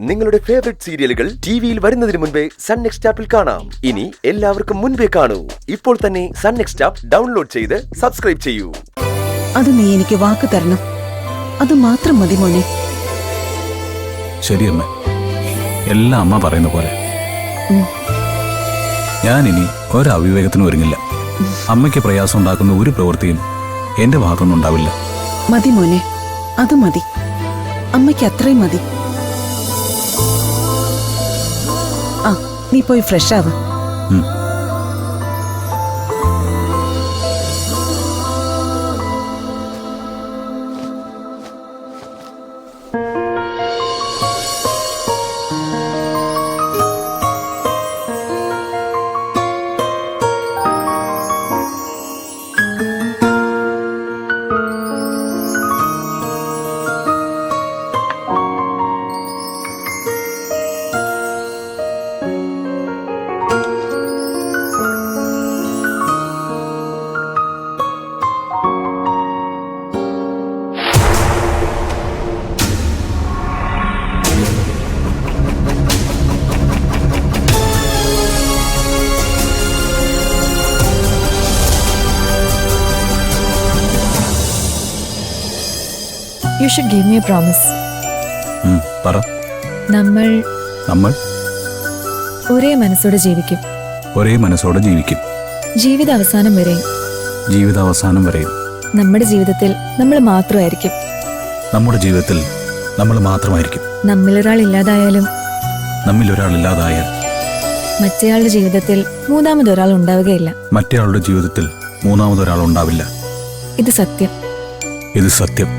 നിങ്ങളുടെ ഫേവറേറ്റ് സീരിയലുകൾ ടിവിയിൽ വരുന്നതിന് മുൻപേ സൺ നെക്സ്റ്റ് ആപ്പിൽ കാണാം. ഇനി എല്ലാവർക്കും മുൻപേ കാണൂ. ഇപ്പോൾ തന്നെ സൺ നെക്സ്റ്റ് ആപ്പ് ഡൗൺലോഡ് ചെയ്ത് സബ്സ്ക്രൈബ് ചെയ്യൂ. അത് നീ എനിക്ക് വാക്ക് തരണം. അത് മാത്രം മതി മോനെ. ശരി അമ്മ, എല്ലാം അമ്മ പറയുന്ന പോലെ. ഞാനിനി ഒരവിവേകത്തിനും ഒരുങ്ങില്ല. അമ്മയ്ക്ക് പ്രയാസം ഉണ്ടാക്കുന്ന ഒരു പ്രവൃത്തിയും എന്റെ ഭാഗത്തൊന്നും ഉണ്ടാവില്ല. മതി മോനെ, അത് മതി. അമ്മയ്ക്ക് അത്രയും മതി. ആ, നീ പോയി ഫ്രഷ് ആവ്. You should give me a promise. പറ. നമ്മൾ ഒരേ മനസ്സോടെ ജീവിക്കും. ഒരേ മനസ്സോടെ ജീവിക്കും. ജീവിതാവസാനം വരെയും നമ്മുടെ ജീവിതത്തിൽ നമ്മൾ മാത്രമായിരിക്കും. നമ്മുടെ ജീവിതത്തിൽ നമ്മൾ മാത്രമായിരിക്കും. നമ്മിലൊരാൾ ഇല്ലാതായാൽ മറ്റേയാളുടെ ജീവിതത്തിൽ മൂന്നാമതൊരാൾ ഉണ്ടാവുകയില്ല. മറ്റേയാളുടെ ജീവിതത്തിൽ മൂന്നാമതൊരാൾ ഉണ്ടാവില്ല. ഇത് സത്യം.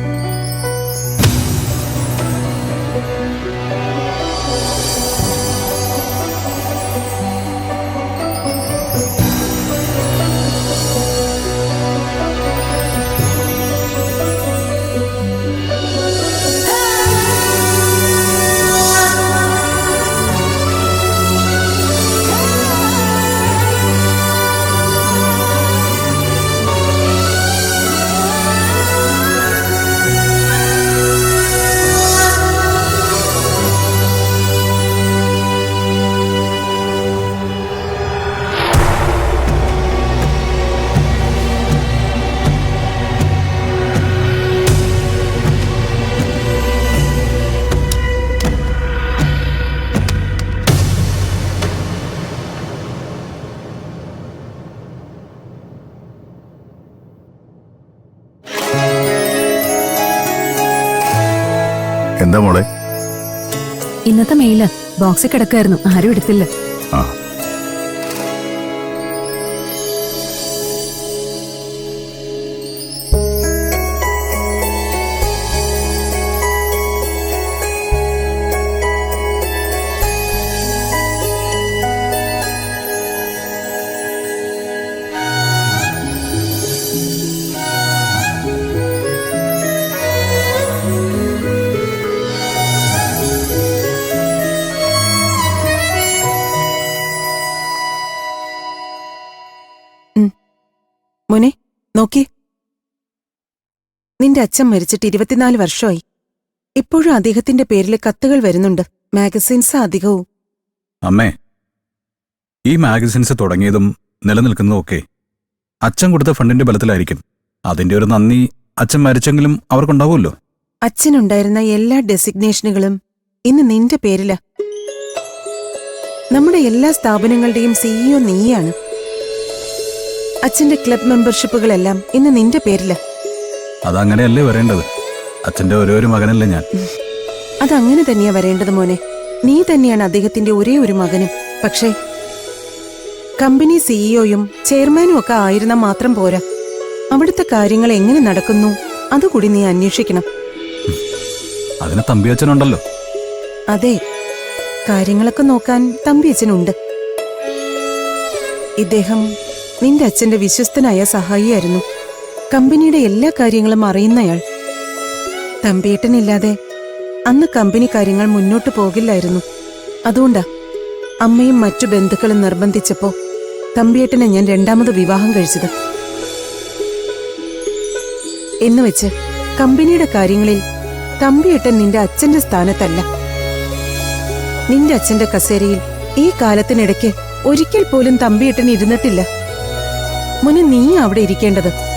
എന്താ മോളെ? ഇന്നത്തെ മെയില് ബോക്സിൽ കിടക്കായിരുന്നു, ആരും എടുത്തില്ല. മോനെ നോക്കി, നിന്റെ അച്ഛൻ മരിച്ചിട്ട് 24 വർഷമായി. ഇപ്പോഴും അദ്ദേഹത്തിന്റെ പേരിൽ കത്തുകൾ വരുന്നുണ്ട്, മാഗസിൻസ് അധികവും. അമ്മേ, ഈ മാഗസിൻസ് തുടങ്ങിയതും നിലനിൽക്കുന്നതും ഒക്കെ അച്ഛൻ കൊടുത്ത ഫണ്ടിന്റെ ബലത്തിലായിരിക്കും. അതിന്റെ ഒരു നന്ദി അച്ഛൻ മരിച്ചെങ്കിലും അവർക്കുണ്ടാവുമല്ലോ. അച്ഛനുണ്ടായിരുന്ന എല്ലാ ഡെസിഗ്നേഷനുകളും ഇന്ന് നിന്റെ പേരിലാ. നമ്മുടെ എല്ലാ സ്ഥാപനങ്ങളുടെയും CEO നീയാണ്. അച്ഛന്റെ ക്ലബ് മെമ്പർഷിപ്പുകളെല്ലാം ഇന്ന് നിന്റെ പേരിലാ. അതങ്ങനെയല്ലേ വരേണ്ടത്? അച്ഛന്റെ ഒരു മകനല്ലേ ഞാൻ. അതങ്ങനെ തന്നെയാ വരേണ്ടത് മോനെ. നീ തന്നെയാണ് അദ്ദേഹത്തിന്റെ ഒരേ ഒരു മകനും. പക്ഷേ കമ്പനി സിഇഒയും ചെയർമാനും ഒക്കെ ആയിരുന്ന മാത്രം പോരാ. അവിടുത്തെ കാര്യങ്ങൾ എങ്ങനെ നടക്കുന്നു അതുകൂടി നീ അന്വേഷിക്കണം. അതിന് തമ്പിയച്ഛനുണ്ടല്ലോ. അതെ, കാര്യങ്ങളൊക്കെ നോക്കാൻ തമ്പിയച്ഛനുണ്ട്. ഇദ്ദേഹം നിന്റെ അച്ഛന്റെ വിശ്വസ്തനായ സഹായിയായിരുന്നു. കമ്പനിയുടെ എല്ലാ കാര്യങ്ങളും അറിയുന്നയാൾ. തമ്പിയേട്ടനില്ലാതെ അന്ന് കമ്പനി കാര്യങ്ങൾ മുന്നോട്ടു പോകില്ലായിരുന്നു. അതുകൊണ്ടാ അമ്മയും മറ്റു ബന്ധുക്കളും നിർബന്ധിച്ചപ്പോ തമ്പിയേട്ടനെ ഞാൻ രണ്ടാമത് വിവാഹം കഴിച്ചത്. എന്നുവെച്ച് കമ്പനിയുടെ കാര്യങ്ങളിൽ തമ്പിയേട്ടൻ നിന്റെ അച്ഛന്റെ സ്ഥാനത്തല്ല. നിന്റെ അച്ഛന്റെ കസേരയിൽ ഈ കാലത്തിനിടയ്ക്ക് ഒരിക്കൽ പോലും തമ്പിയേട്ടൻ ഇരുന്നിട്ടില്ല. മോനെ നീ അവിടെ ഇരിക്കേണ്ടത്.